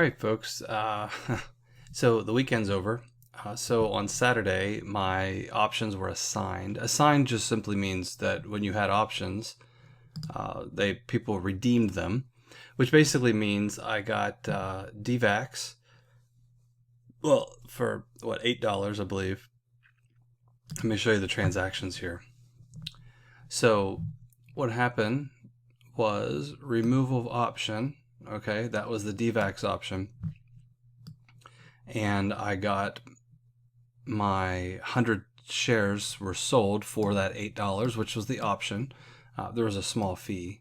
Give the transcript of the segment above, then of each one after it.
All right, folks. So the weekend's over. So on Saturday, my options were assigned. Assigned just simply means that when you had options, people redeemed them, which basically means I got DVAX. Well, for what, $8, I believe. Let me show you the transactions here. So what happened was removal of option. Okay, that was the DVAX option. And I got my 100 shares were sold for that $8, which was the option. There was a small fee.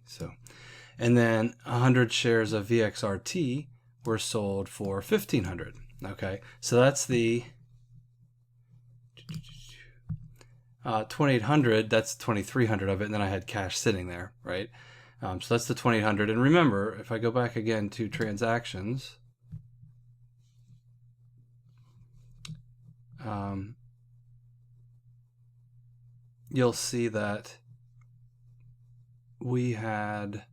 And then 100 shares of VXRT were sold for 1,500. Okay, so that's the 2,800. That's 2,300 of it, and then I had cash sitting there, right? So that's the 2,800. And remember, if I go back again to transactions, you'll see that we had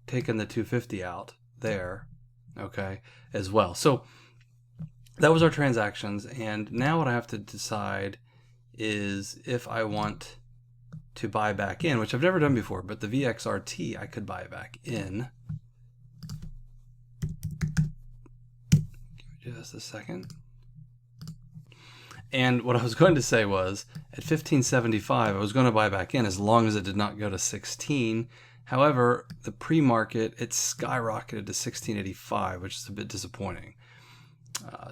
taken the 250 out there, okay, as well. So that was our transactions, and now what I have to decide is if I want to buy back in, which I've never done before, but the VXRT I could buy back in. Give me just a second. And what I was going to say was, at 1575, I was going to buy back in as long as it did not go to 16. However, the pre-market, it skyrocketed to 1685, which is a bit disappointing.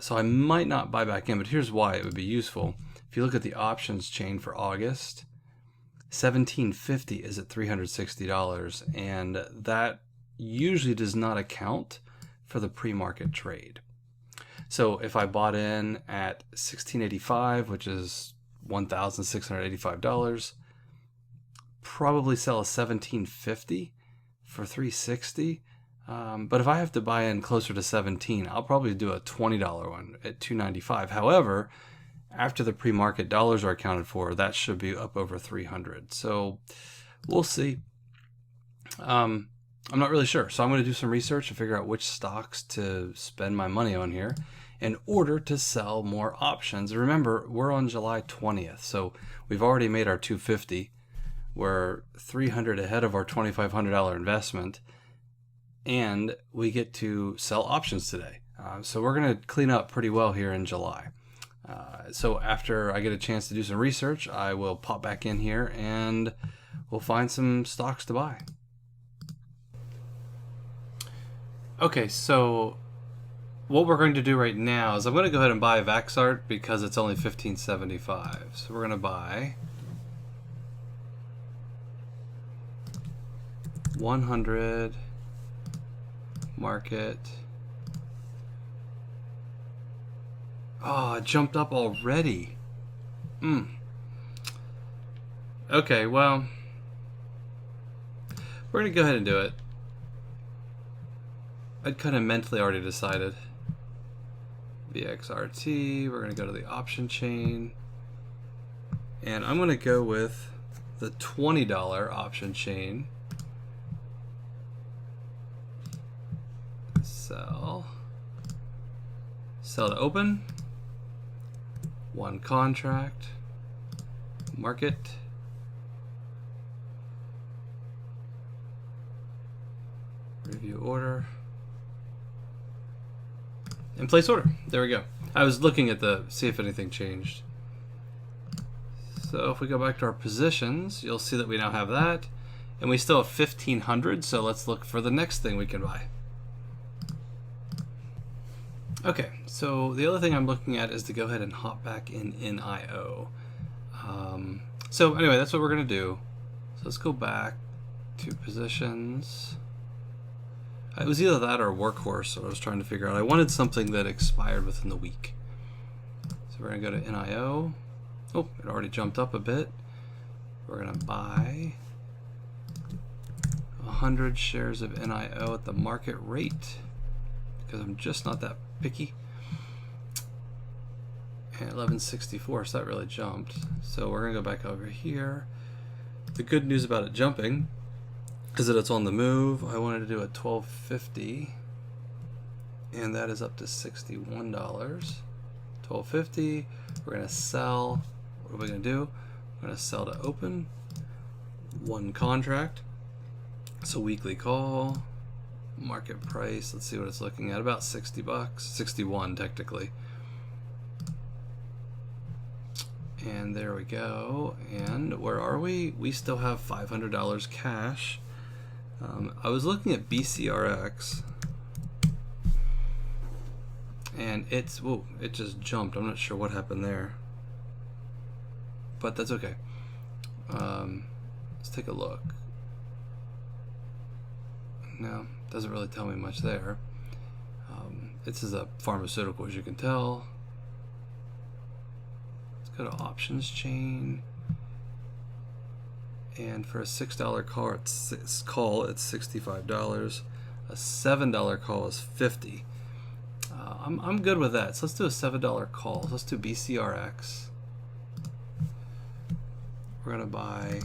So I might not buy back in, but here's why it would be useful. If you look at the options chain for August, 1750 is at $360, and that usually does not account for the pre-market trade. So if I bought in at 1685, which is $1,685, probably sell a 1750 for 360. But if I have to buy in closer to 17, I'll probably do a $20 one at 295. However, after the pre-market dollars are accounted for, that should be up over 300. So we'll see. I'm not really sure. So I'm going to do some research to figure out which stocks to spend my money on here in order to sell more options. Remember, we're on July 20th, so we've already made our 250. We're 300 ahead of our $2,500 investment, and we get to sell options today. So we're going to clean up pretty well here in July. So after I get a chance to do some research, I will pop back in here and we'll find some stocks to buy. Okay, so what we're going to do right now is I'm going to go ahead and buy VXRT because it's only $15.75. So we're going to buy 100 market. Oh, it jumped up already. Okay, well, we're going to go ahead and do it. I'd kind of mentally already decided. VXRT, we're going to go to the option chain. And I'm going to go with the $20 option chain. Sell to open. One contract. Market. Review order. And place order. There we go. I was looking at see if anything changed. So if we go back to our positions, you'll see that we now have that. And we still have 1,500, so let's look for the next thing we can buy. Okay, so the other thing I'm looking at is to go ahead and hop back in NIO. So anyway, that's what we're going to do. So let's go back to positions. It was either that or Workhorse, so I was trying to figure out. I wanted something that expired within the week. So we're going to go to NIO. Oh, it already jumped up a bit. We're going to buy 100 shares of NIO at the market rate because I'm just not that picky. And 1164, so that really jumped. So we're going to go back over here. The good news about it jumping is that it's on the move. I wanted to do a 1250. and that is up to $61. 12.50. We're gonna sell. What are we gonna do? We're gonna sell to open. One contract. It's a weekly call. Market price. Let's see what it's looking at. About $60. 61 technically. And there we go. And where are we? We still have $500 cash. I was looking at BCRX, and it just jumped. I'm not sure what happened there, but that's okay. Let's take a look. No, doesn't really tell me much there. This is a pharmaceutical, as you can tell. Let's go to options chain. And for a $6 call, it's $65. A $7 call is $50. I'm good with that. So let's do a $7 call. So let's do BCRX. We're gonna buy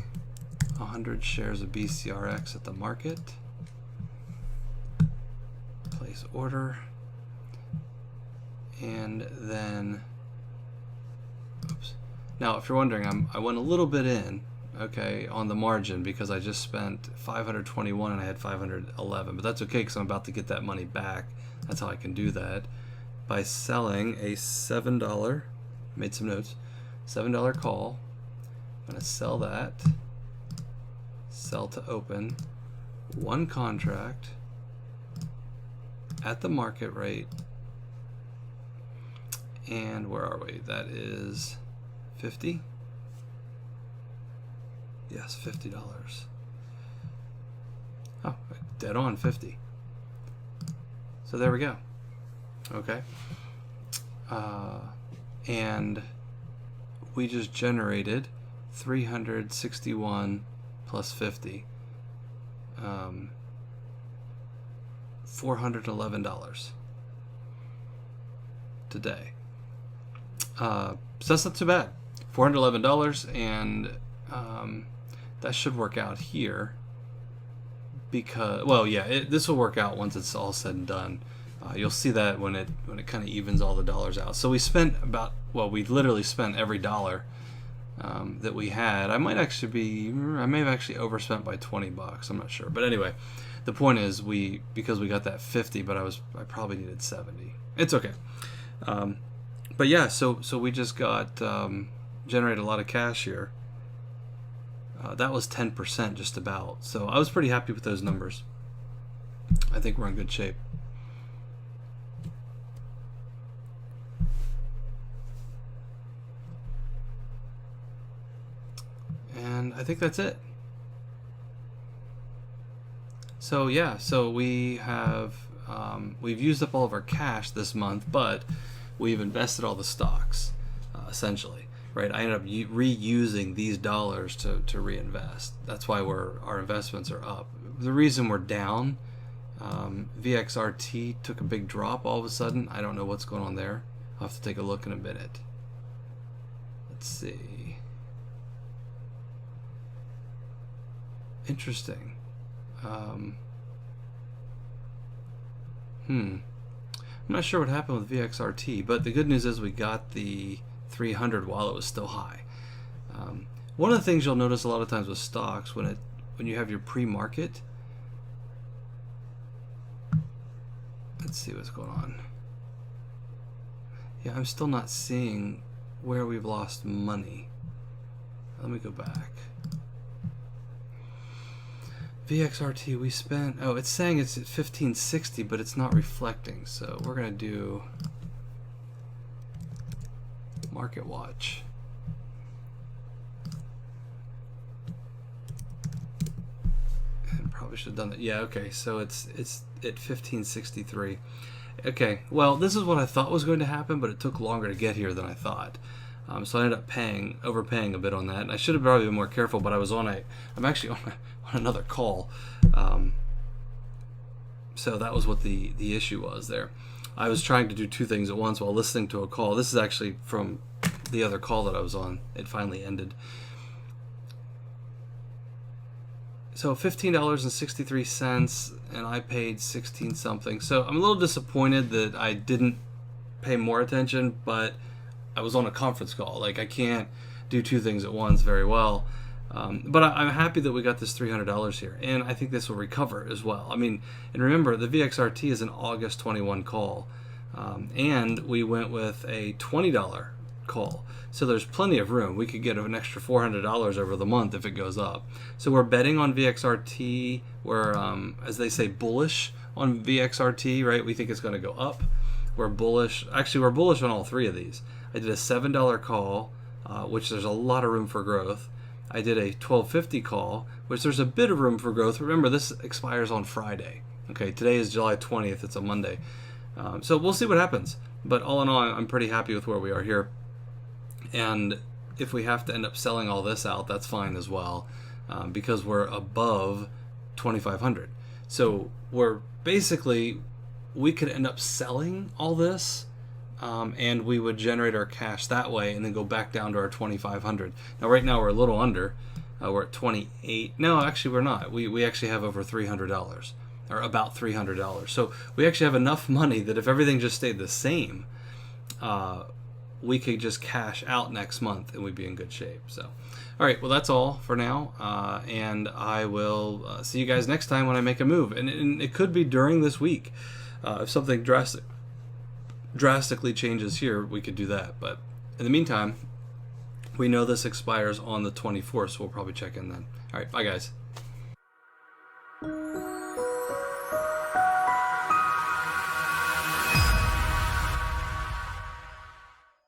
100 shares of BCRX at the market. Place order, and then, oops. Now, if you're wondering, I went a little bit in. Okay, on the margin, because I just spent 521 and I had 511, but that's okay because I'm about to get that money back. That's how I can do that, by selling a $7, made some notes, $7 call. I'm gonna sell that, sell to open, one contract at the market rate, and where are we? That is 50. Yes, $50. Oh, dead on 50. So there we go. Okay. And we just generated 361 plus 50. $411 today. So that's not too bad. $411, and that should work out here, because, well, yeah, this will work out once it's all said and done. You'll see that when it kind of evens all the dollars out. So we spent about, well, we literally spent every dollar that we had. I may have actually overspent by $20. I'm not sure, but anyway, the point is, because we got that 50, but I probably needed 70. It's okay. But yeah, so we just got generated a lot of cash here. That was 10% just about. So I was pretty happy with those numbers. I think we're in good shape. And I think that's it. So yeah, so we have we've used up all of our cash this month, but we've invested all the stocks, essentially. Right, I ended up reusing these dollars to reinvest. That's why our investments are up. The reason we're down, VXRT took a big drop all of a sudden. I don't know what's going on there. I'll have to take a look in a minute. Let's see. Interesting. I'm not sure what happened with VXRT, but the good news is we got the 300 while it was still high. One of the things you'll notice a lot of times with stocks, when you have your pre-market, let's see what's going on. Yeah, I'm still not seeing where we've lost money. Let me go back. VXRT, we spent, oh, it's saying it's at 1560, but it's not reflecting. So we're gonna do Market Watch. And probably should have done that. Yeah, okay, so it's at 1563. Okay, well, this is what I thought was going to happen, but it took longer to get here than I thought. So I ended up overpaying a bit on that, and I should have probably been more careful. But I'm actually on another call, so that was what the issue was there. I was trying to do two things at once while listening to a call. This is actually from the other call that I was on. It finally ended. So $15.63, and I paid 16 something. So I'm a little disappointed that I didn't pay more attention, but I was on a conference call. Like, I can't do two things at once very well. But I'm happy that we got this $300 here, and I think this will recover as well. I mean, and remember, the VXRT is an August 21 call, and we went with a $20 call. So there's plenty of room. We could get an extra $400 over the month if it goes up. So we're betting on VXRT. We're, as they say, bullish on VXRT, right? We think it's going to go up. We're bullish. Actually, we're bullish on all three of these. I did a $7 call, which there's a lot of room for growth. I did a $12.50 call, which there's a bit of room for growth. Remember, this expires on Friday. Okay, today is July 20th. It's a Monday. So we'll see what happens. But all in all, I'm pretty happy with where we are here. And if we have to end up selling all this out, that's fine as well, because we're above 2,500. So we're basically, we could end up selling all this, and we would generate our cash that way and then go back down to our 2,500. Now, right now, we're a little under. We're at 28. No, actually, we're not. We actually have over $300, or about $300. So we actually have enough money that if everything just stayed the same, we could just cash out next month and we'd be in good shape. So, all right, well, that's all for now. And I will see you guys next time when I make a move. And it could be during this week. If something drastically changes here, we could do that. But in the meantime, we know this expires on the 24th, so we'll probably check in then. All right, bye, guys.